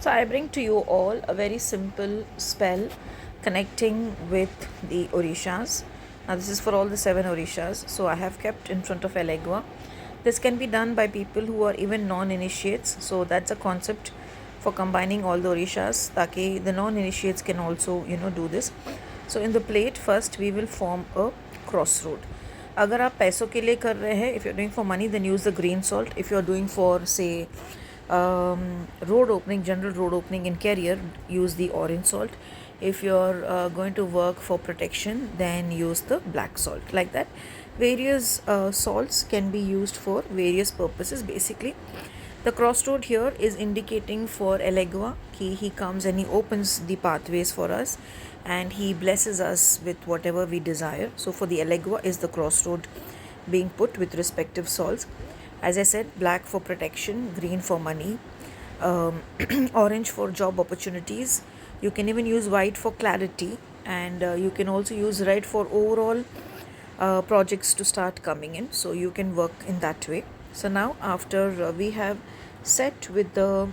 So I bring to you all a very simple spell connecting with the orishas. Now this is for all the 7 orishas. So I have kept in front of Elegua. This can be done by people who are even non-initiates. So that's a concept for combining all the orishas. Taki the non-initiates can also do this. So in the plate first we will form a crossroad. अगर आप पैसों के लिए कर रहे हैं, if you're doing for money, then use the green salt. If you're doing for say road opening, general road opening in career, use the orange salt. If you're going to work for protection, then use the black salt. Like that, various salts can be used for various purposes. Basically, the crossroad here is indicating for Elegua. He comes and he opens the pathways for us, and he blesses us with whatever we desire. So for the Elegua is the crossroad being put with respective salts. As I said, black for protection, green for money, orange for job opportunities. You can even use white for clarity, and you can also use red for overall projects to start coming in. So you can work in that way. So now after we have set with the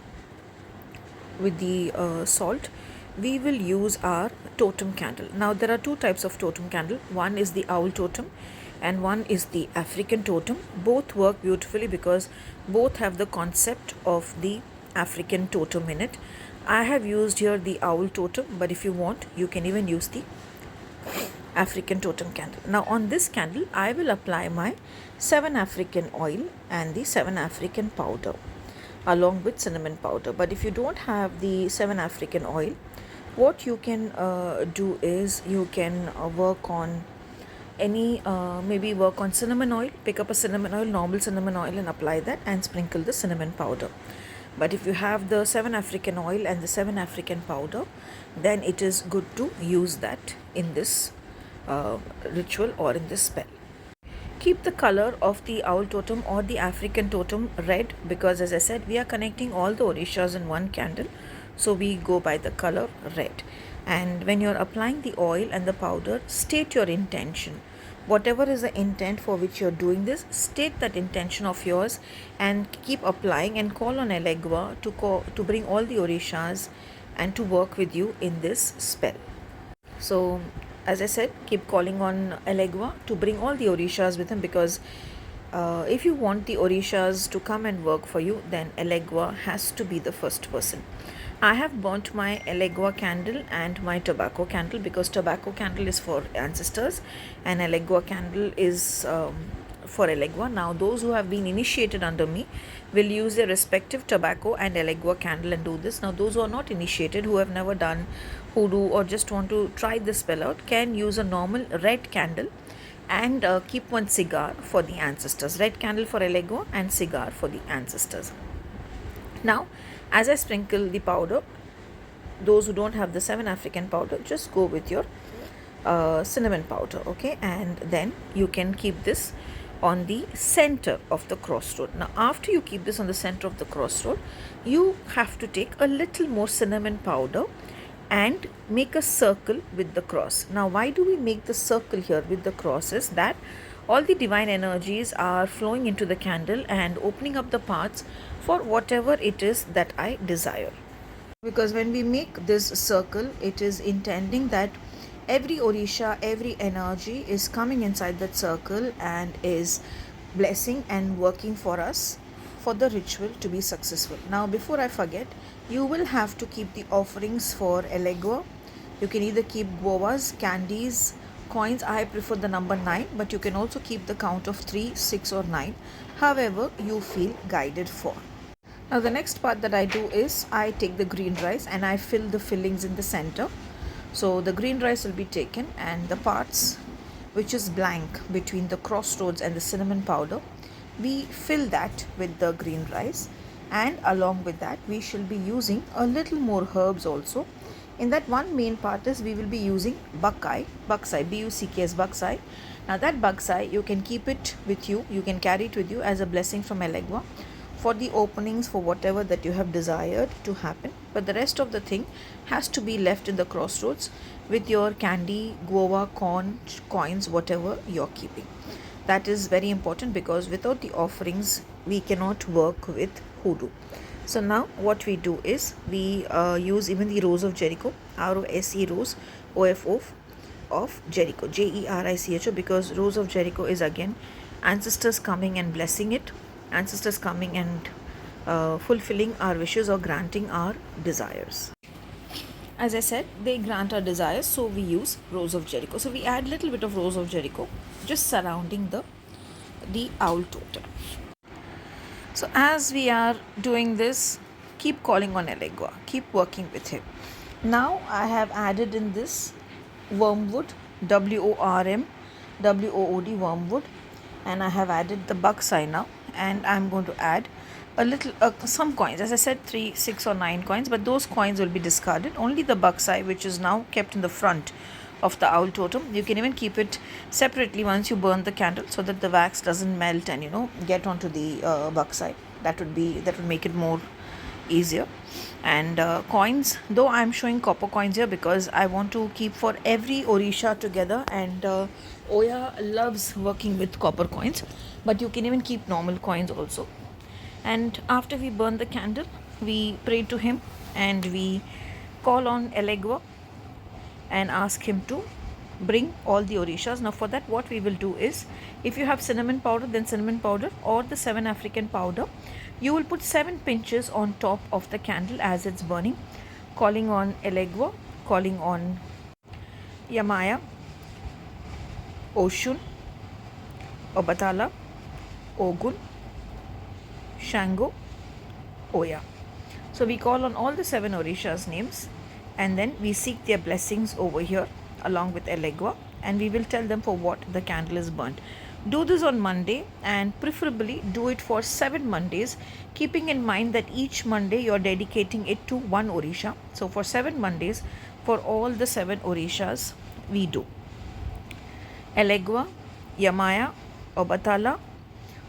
salt, we will use our totem candle. Now there are two types of totem candle. One is the owl totem and one is the African totem. Both work beautifully because both have the concept of the African totem in it. I have used here the owl totem, but if you want, you can even use the African totem candle. Now on this candle, I will apply my 7 African oil and the 7 African powder along with cinnamon powder. But if you don't have the 7 African oil, what you can do is you can work on any maybe work on cinnamon oil. Pick up a cinnamon oil, normal cinnamon oil, and apply that and sprinkle the cinnamon powder. But if you have the 7 African oil and the 7 African powder, then it is good to use that in this ritual or in this spell. Keep the color of the owl totem or the African totem red, because as I said, we are connecting all the orishas in one candle, so we go by the color red. And when you're applying the oil and the powder, state your intention. Whatever is the intent for which you're doing this, state that intention of yours and keep applying, and call on Elegua to bring all the orishas and to work with you in this spell. So as I said, keep calling on Elegua to bring all the orishas with him, because if you want the orishas to come and work for you, then Elegua has to be the first person. I have burnt my Elegua candle and my tobacco candle, because tobacco candle is for ancestors and Elegua candle is for Elegua. Now those who have been initiated under me will use their respective tobacco and Elegua candle and do this. Now those who are not initiated, who have never done hoodoo or just want to try this spell out, can use a normal red candle and keep one cigar for the ancestors. Red candle for Elegua and cigar for the ancestors. Now as I sprinkle the powder, those who don't have the 7 African powder, just go with your cinnamon powder, okay? And then you can keep this on the center of the crossroad. Now after you keep this on the center of the crossroad, you have to take a little more cinnamon powder and make a circle with the cross. Now why do we make the circle here with the cross is that all the divine energies are flowing into the candle and opening up the paths for whatever it is that I desire. Because when we make this circle, it is intending that every orisha, every energy is coming inside that circle and is blessing and working for us for the ritual to be successful. Now before I forget, you will have to keep the offerings for Elegua. You can either keep guavas, candies, coins. I prefer the number 9, but you can also keep the count of 3, 6 or 9, however you feel guided for. Now the next part that I do is I take the green rice and I fill the fillings in the center. So the green rice will be taken, and the parts which is blank between the crossroads and the cinnamon powder, we fill that with the green rice, and along with that we shall be using a little more herbs also. In that one main part is we will be using buckeye, B-U-C-K-S, buckeye. Now that buckeye, you can keep it with you, you can carry it with you as a blessing from Elegua for the openings for whatever that you have desired to happen. But the rest of the thing has to be left in the crossroads with your candy, guava, corn, coins, whatever you're keeping. That is very important, because without the offerings we cannot work with hoodoo. So now what we do is we use even the Rose of Jericho, ROSE Rose, OFO of Jericho, JERICHO, because Rose of Jericho is again ancestors coming and blessing it, ancestors coming and fulfilling our wishes or granting our desires. As I said, they grant our desires, so we use Rose of Jericho. So we add little bit of Rose of Jericho just surrounding the owl totem. So as we are doing this, keep calling on Elegua, keep working with him. Now I have added in this wormwood, WORMWOOD, wormwood, and I have added the buckseye now, and I'm going to add a little some coins. As I said, 3, 6 or 9 coins, but those coins will be discarded. Only the buckseye, which is now kept in the front of the owl totem, you can even keep it separately once you burn the candle, so that the wax doesn't melt and get onto the buckseye. That would make it more easier. And coins, though I'm showing copper coins here because I want to keep for every orisha together, and Oya loves working with copper coins, but you can even keep normal coins also. And after we burn the candle, we pray to him and we call on Elegua and ask him to bring all the orishas. Now for that, what we will do is, if you have cinnamon powder, then cinnamon powder or the 7 African powder, you will put 7 pinches on top of the candle as it's burning, calling on Elegua, calling on Yamaya, Oshun, Obatala, Ogun, Shango, Oya. So we call on all the 7 orishas names, and then we seek their blessings over here along with Elegua, and we will tell them for what the candle is burnt. Do this on Monday, and preferably do it for 7 Mondays, keeping in mind that each Monday you are dedicating it to one orisha. So for 7 Mondays, for all the 7 orishas, we do Elegua, Yamaya, Obatala,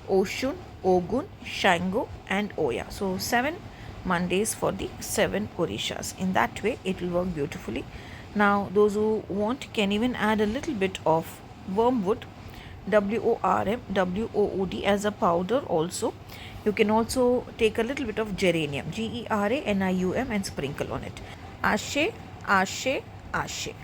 Oshun, Ogun, Shango, and Oya. So 7 Mondays for the 7 orishas. In that way, it will work beautifully. Now, those who want can even add a little bit of wormwood, WORMWOOD, as a powder also. You can also take a little bit of geranium, GERANIUM, and sprinkle on it. Ashe, Ashe, Ashe.